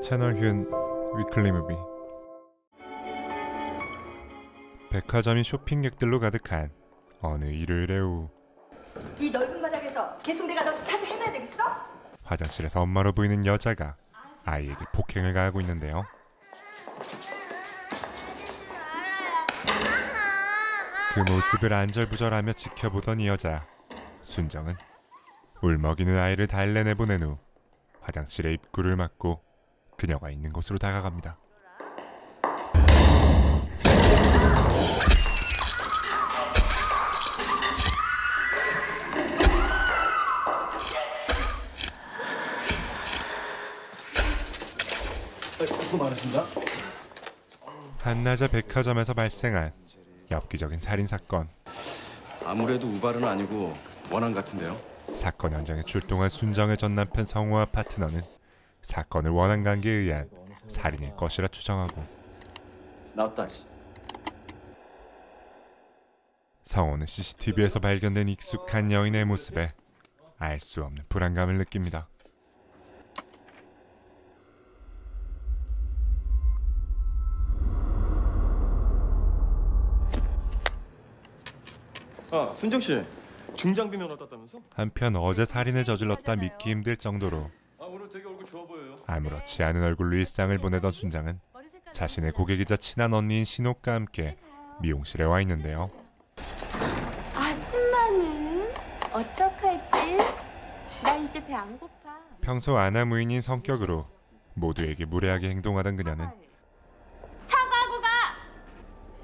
채널 휴은 위클리 무비. 백화점이 쇼핑객들로 가득한 어느 일요일의 오후, 이 넓은 바닥에서 계속 내가 너 찾아 헤매야 되겠어? 화장실에서 엄마로 보이는 여자가 아이에게 폭행을 가하고 있는데요. 그 모습을 안절부절하며 지켜보던 이 여자 순정은 울먹이는 아이를 달래내보낸 후 화장실의 입구를 막고 그녀가 있는 곳으로 다가갑니다. 수고 많으십니다. 한낮의 백화점에서 발생한 엽기적인 살인사건. 아무래도 우발은 아니고 원한 같은데요. 사건 현장에 출동한 순정의 전 남편 성우와 파트너는 사건을 원한 관계에 의한 살인일 것이라 추정하고, 나왔다. 성우는 CCTV에서 발견된 익숙한 여인의 모습에 알 수 없는 불안감을 느낍니다. 순정 씨, 중장비 면허 땄다면서? 한편 어제 살인을 저질렀다 믿기 힘들 정도로 오늘 되게 얼굴 좋아 보여요. 아무렇지 않은 얼굴로 일상을 보내던 순장은 자신의 고객이자 친한 언니인 신옥과 함께 미용실에 와 있는데요. 아줌마는 어떡하지? 나 이제 배 안 고파. 평소 아나무인인 성격으로 모두에게 무례하게 행동하던 그녀는 사과하고 가!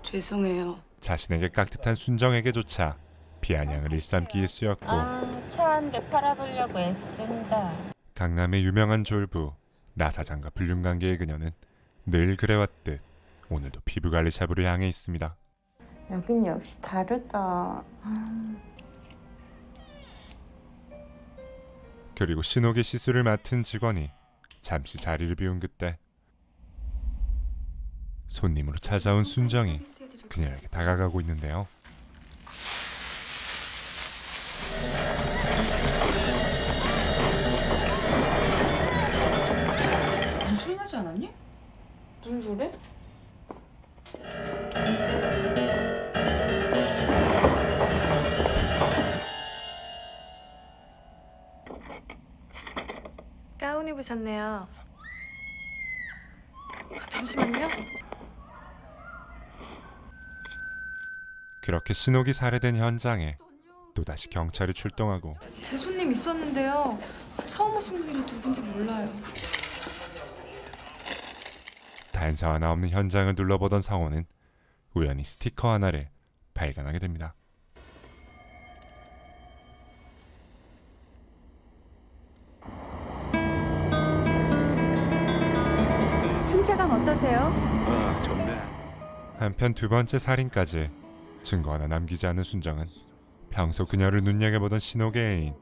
죄송해요. 자신에게 깍듯한 순정에게조차 비아냥을 일삼기 일쑤였고, 차 한 대 팔아보려고 애쓴다. 강남의 유명한 졸부 나사장과 불륜관계의 그녀는 늘 그래왔듯 오늘도 피부관리 샵으로 향해 있습니다. 여긴 역시 다르다. 그리고 신옥의 시술을 맡은 직원이 잠시 자리를 비운 그때 손님으로 찾아온 순정이 그녀에게 다가가고 있는데요. 무슨 소리 나지 않았니? 무슨 소리? 가운 입으셨네요. 잠시만요. 그렇게 신옥이 살해된 현장에 또다시 경찰이 출동하고, 제 손님 있었는데요. 처음 오신 분들이 누군지 몰라요. 단서 하나 없는 현장을 둘러보던 성호는 우연히 스티커 하나를 발견하게 됩니다. 승차감 어떠세요? 좋네. 한편 두 번째 살인까지 증거 하나 남기지 않은 순정은 평소 그녀를 눈여겨보던 신옥의 애인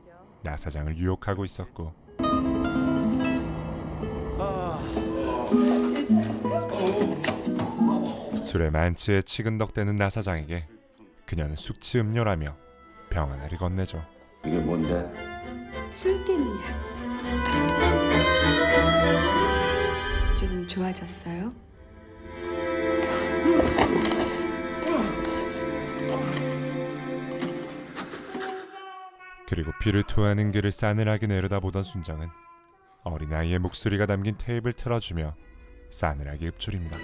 나사장을 유혹하고 있었고, 술에 만취해 치근덕대는 나사장에게 그녀는 숙취 음료라며 병 하나를 건네죠. 이게 뭔데? 술 깨는 약. 좀 좋아졌어요? 그리고 피를 토하는 그를 싸늘하게 내려다보던 순정은 어린아이의 목소리가 담긴 테이프를 틀어주며 싸늘하게 읊조립니다.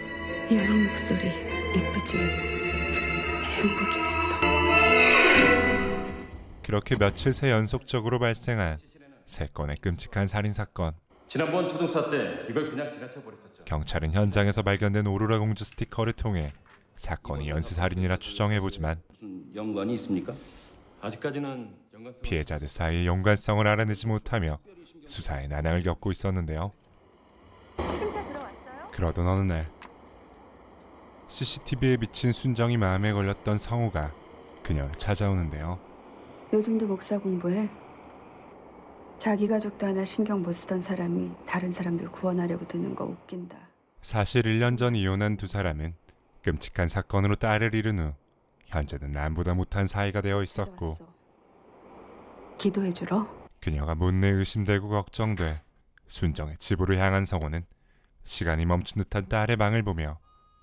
이 아이 목소리 이쁘지? 행복이었어. 그렇게 며칠 새 연속적으로 발생한 세 건의 끔찍한 살인사건. 지난번 주동사 때 이걸 그냥 지나쳐 버렸었죠. 경찰은 현장에서 발견된 오로라 공주 스티커를 통해 사건이 연쇄살인이라 추정해보지만 무슨 연관이 있습니까? 아직까지는 연관성 피해자들 사이의 연관성을 알아내지 못하며 수사에 난항을 겪고 있었는데요. 시승차 들어왔어요? 그러던 어느 날 CCTV에 비친 순정이 마음에 걸렸던 성우가 그녀를 찾아오는데요. 요즘도 목사 공부해? 자기 가족도 하나 신경 못 쓰던 사람이 다른 사람들 구원하려고 드는 거 웃긴다. 사실 1년 전 이혼한 두 사람은 끔찍한 사건으로 딸을 잃은 후 현재는 남보다 못한 사이가 되어 있었고, 기도해주러? 그녀가 못내 의심되고 걱정돼 순정의 집으로 향한 성호는 시간이 멈춘 듯한 딸의 방을 보며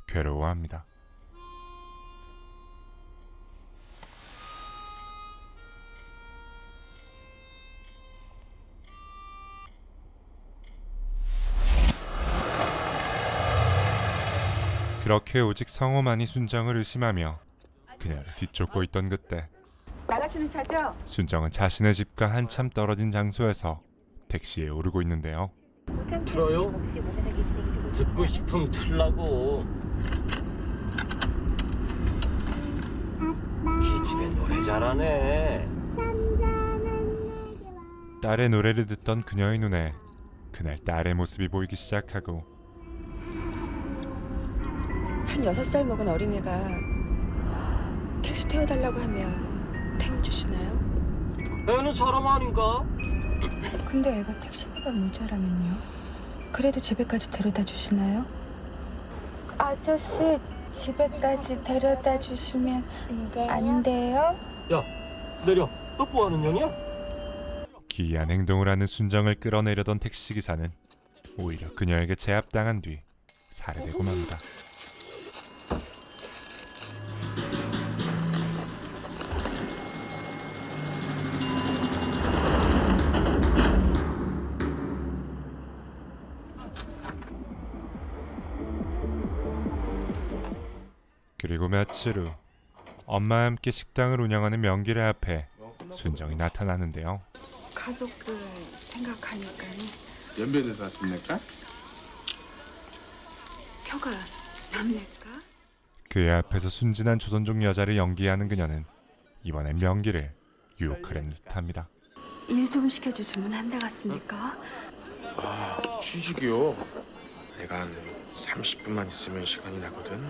괴로워합니다. 그렇게 오직 성호만이 순정을 의심하며 그녀를 뒤쫓고 있던 그때 나가시는 차죠? 순정은 자신의 집과 한참 떨어진 장소에서 택시에 오르고 있는데요. 틀어요? 듣고 싶으면 틀라고. 기집애 노래 잘하네. 딸의 노래를 듣던 그녀의 눈에 그날 딸의 모습이 보이기 시작하고 한 6살 먹은 어린애가 택시 태워달라고 하면 태워주시나요? 애는 사람 아닌가? 근데 애가 택시비가 모자라면요? 그래도 집에까지 데려다 주시나요? 아저씨, 집에까지 데려다 주시면 안 돼요? 야, 내려. 또 뭐하는 년이야? 기이한 행동을 하는 순정을 끌어내려던 택시기사는 오히려 그녀에게 제압당한 뒤 살해되고 맙니다. 그리고 며칠 후 엄마와 함께 식당을 운영하는 명길의 앞에 순정이 나타나는데요. 가족들 생각하니까는 연변에서 왔습니까? 표가 남네까? 그의 앞에서 순진한 조선족 여자를 연기하는 그녀는 이번엔 명길을 유혹하려는 듯합니다. 일 좀 시켜주시면 안 되겠습니까? 취직이요. 내가 한 30분만 있으면 시간이 나거든.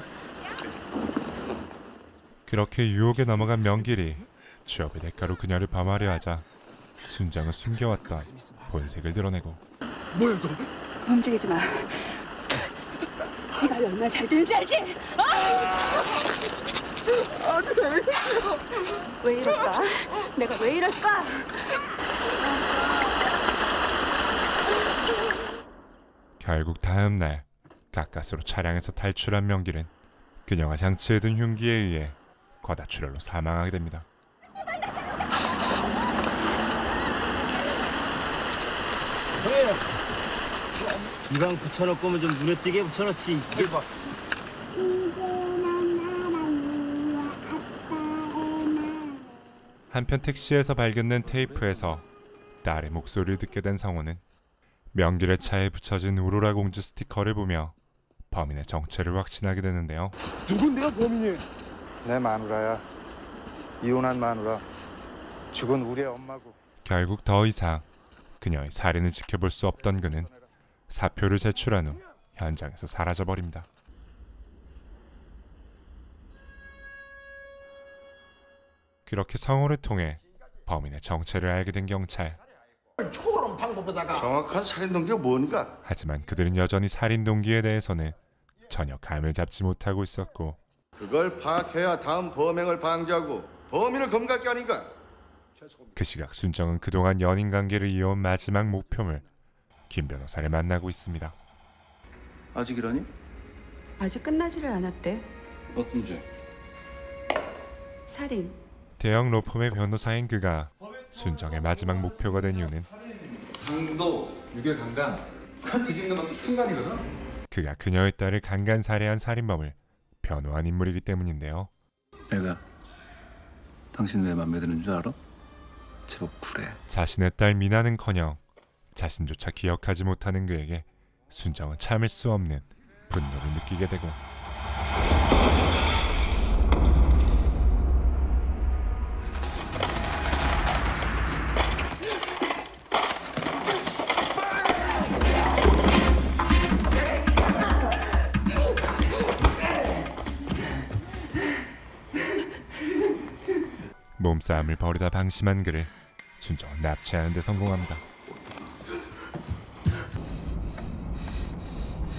그렇게 유혹에 넘어간 명길이 취업의 대가로 그녀를 범하려 하자 순정은 숨겨왔던 본색을 드러내고 뭐야 이거? 움직이지 마. 네가 얼마나 잘 되는지 알지? 왜 이럴까? 내가 왜 이럴까? 결국 다음 날 가까스로 차량에서 탈출한 명길은 그녀가 장치해둔 흉기에 의해 과다출혈로 사망하게 됩니다. 이방 붙여놓을 거면 좀 눈에 띄게 붙여놓지. 한편 택시에서 발견된 테이프에서 딸의 목소리를 듣게 된 성호는 명길의 차에 붙여진 우로라 공주 스티커를 보며 범인의 정체를 확신하게 되는데요. 누군데요 범인이? 내 마누라야. 이혼한 마누라. 죽은 우리의 엄마고. 결국 더 이상 그녀의 살인을 지켜볼 수 없던 그는 사표를 제출한 후 현장에서 사라져버립니다. 그렇게 성호를 통해 범인의 정체를 알게 된 경찰. 초월한 방법에다가 정확한 살인 동기가 뭔가? 하지만 그들은 여전히 살인 동기에 대해서는 전혀 감을 잡지 못하고 있었고 그걸 파악해야 다음 범행을 방지하고 범인을 검거할 게 아닌가? 그 시각 순정은 그동안 연인 관계를 이어온 마지막 목표물 김 변호사를 만나고 있습니다. 아직 이러니? 아직 끝나지를 않았대. 어떤 죄? 살인. 대형 로펌의 변호사인 그가 순정의 마지막 목표가 된 이유는 강도, 유괴 강간. 뒤집는 것도 순간이거든. 그가 그녀의 딸을 강간 살해한 살인범을 변호한 인물이기 때문인데요. 내가 당신 왜 맘에 드는 줄 알아? 제법 쿨해. 자신의 딸 미나는커녕 자신조차 기억하지 못하는 그에게 순정은 참을 수 없는 분노를 느끼게 되고 몸싸움을 벌이다 방심한 그를 순정은 납치하는 데 성공합니다.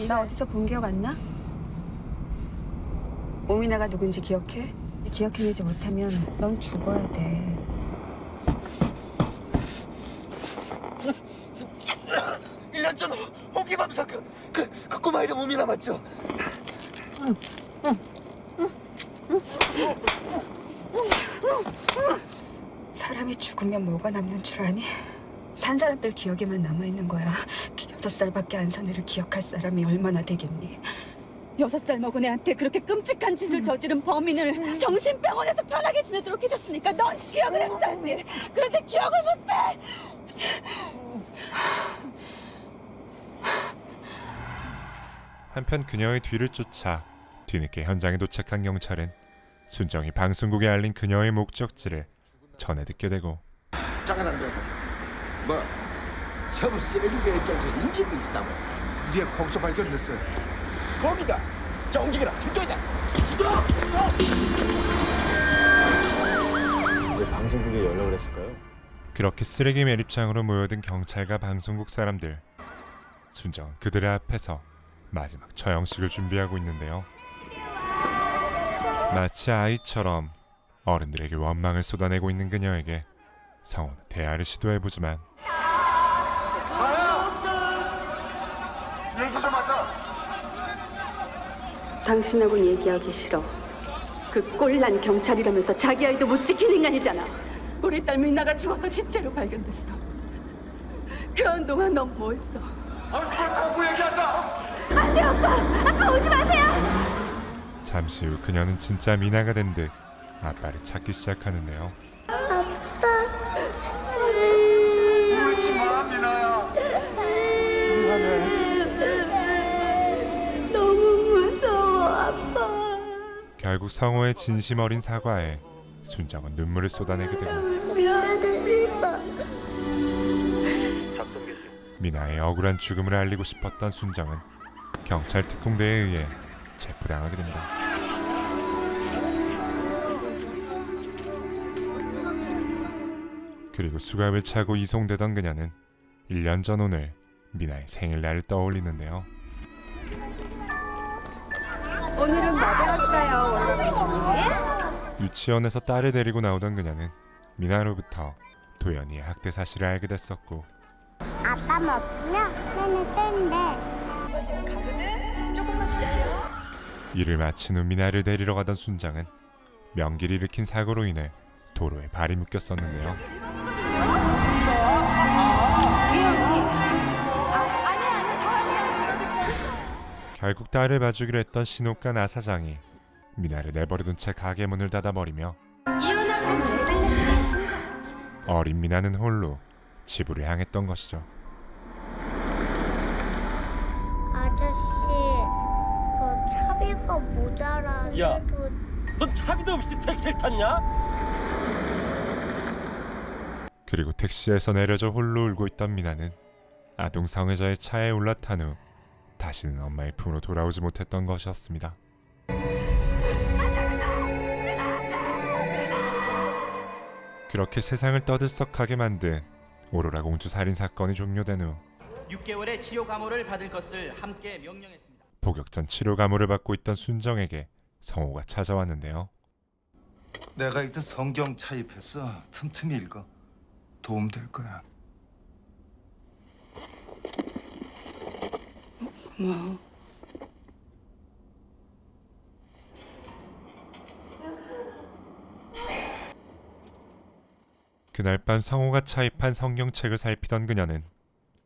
나 어디서 본 기억 안 나? 오미나가 누군지 기억해? 기억해내지 못하면 넌 죽어야 돼. 안전 홍기범 사건 그 꼬마애들 몸이 남았죠. 사람이 죽으면 뭐가 남는 줄 아니? 산 사람들 기억에만 남아있는 거야. 6살밖에 안 산 애를 기억할 사람이 얼마나 되겠니? 6살 먹은 애한테 그렇게 끔찍한 짓을 저지른 범인을 정신병원에서 편하게 지내도록 해줬으니까 넌 기억을 했어야지. 그런데 기억을 못해. 한편 그녀의 뒤를 쫓아 뒤늦게 현장에 도착한 경찰은 순정이 방송국에 알린 그녀의 목적지를 전해 듣게 되고 잠깐 뭐 서부 쓰레기배 입장에서 인질이 있다고. 우리가 거기서 발견됐어요. 거기다. 자 움직여라. 저쪽이다. 왜 방송국에 연락을 했을까요? 그렇게 쓰레기 매립장으로 모여든 경찰과 방송국 사람들. 순정은 그들의 앞에서 마지막 처형식을 준비하고 있는데요. 마치 아이처럼 어른들에게 원망을 쏟아내고 있는 그녀에게 성호는 대화를 시도해보지만 얘기 좀 하자. 당신하고는 얘기하기 싫어. 그 꼴난 경찰이라면서 자기 아이도 못 지킨 인간이잖아. 우리 딸 미나가 죽어서 시체로 발견됐어. 그런 동안 넌 뭐 했어? 그걸 거고 얘기하자. 안 돼, 아빠 오지 마세요. 잠시 후 그녀는 진짜 미나가 된 듯 아빠를 찾기 시작하는데요. 울지 마, 미나야. 너무 무서워, 아빠. 결국 성호의 진심 어린 사과에 순정은 눈물을 쏟아내게 되고 미나의 억울한 죽음을 알리고 싶었던 순정은 경찰 특공대에 의해 체포당하게 됩니다. 그리고 수갑을 차고 이송되던 그녀는 1년 전 오늘 미나의 생일날을 떠올리는데요. 오늘은 뭐 배웠어요, 원로공주님? 유치원에서 딸을 데리고 나오던 그녀는 미나로부터 도연이의 학대 사실을 알게 됐었고 아빠 없으면 맨날 떼는데. 지금 가거든? 조금만 기다려. 일을 마친 후 미나를 데리러 가던 순장은 명기를 일으킨 사고로 인해 도로에 발이 묶였었는데요. 결국 딸을 봐주기로 했던 신옥과 나 사장이 미나를 내버려둔 채 가게 문을 닫아버리며 어린 미나는 홀로 집으로 향했던 것이죠. 아저씨, 저 차비가 모자라는데. 야, 넌 차비도 없이 택시를 탔냐? 그리고 택시에서 내려져 홀로 울고 있던 미나는 아동 성애자의 차에 올라탄 후 다시는 엄마의 품으로 돌아오지 못했던 것이었습니다. 그렇게 세상을 떠들썩하게 만든 오로라 공주 살인 사건이 종료된 후 6개월의 치료 감호를 받을 것을 함께 명령했습니다. 복역 전 치료 감호를 받고 있던 순정에게 성호가 찾아왔는데요. 내가 이때 성경 차입했어. 틈틈이 읽어. 도움 될 거야. 고마워. 그날 밤 성호가 차입한 성경책을 살피던 그녀는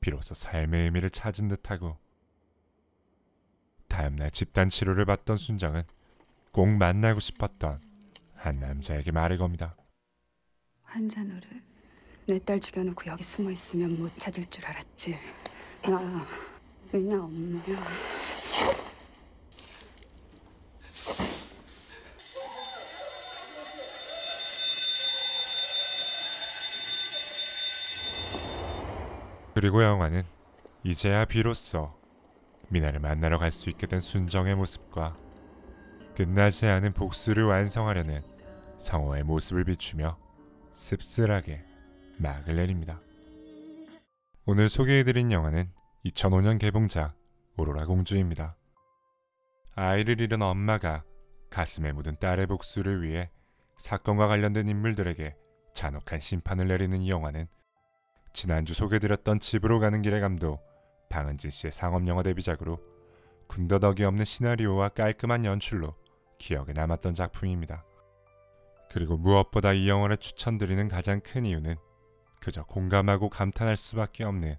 비로소 삶의 의미를 찾은 듯하고 다음날 집단 치료를 받던 순정은 꼭 만나고 싶었던 한 남자에게 말을 겁니다. 환자 노릇. 내 딸 죽여놓고 여기 숨어 있으면 못 찾을 줄 알았지. 나 미나 엄마야. 그리고 영화는 이제야 비로소 미나를 만나러 갈 수 있게 된 순정의 모습과 끝나지 않은 복수를 완성하려는 성호의 모습을 비추며 씁쓸하게 막을 내립니다. 오늘 소개해드린 영화는 2005년 개봉작 오로라 공주입니다. 아이를 잃은 엄마가 가슴에 묻은 딸의 복수를 위해 사건과 관련된 인물들에게 잔혹한 심판을 내리는 이 영화는 지난주 소개드렸던 집으로 가는 길의 감독 방은진 씨의 상업영화 데뷔작으로 군더더기 없는 시나리오와 깔끔한 연출로 기억에 남았던 작품입니다. 그리고 무엇보다 이 영화를 추천드리는 가장 큰 이유는 그저 공감하고 감탄할 수밖에 없는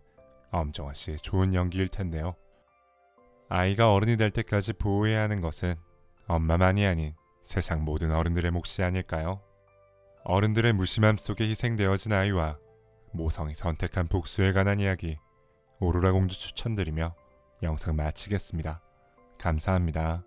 엄정화 씨의 좋은 연기일 텐데요. 아이가 어른이 될 때까지 보호해야 하는 것은 엄마만이 아닌 세상 모든 어른들의 몫이 아닐까요? 어른들의 무심함 속에 희생되어진 아이와 모성이 선택한 복수에 관한 이야기, 오로라 공주 추천드리며 영상 마치겠습니다. 감사합니다.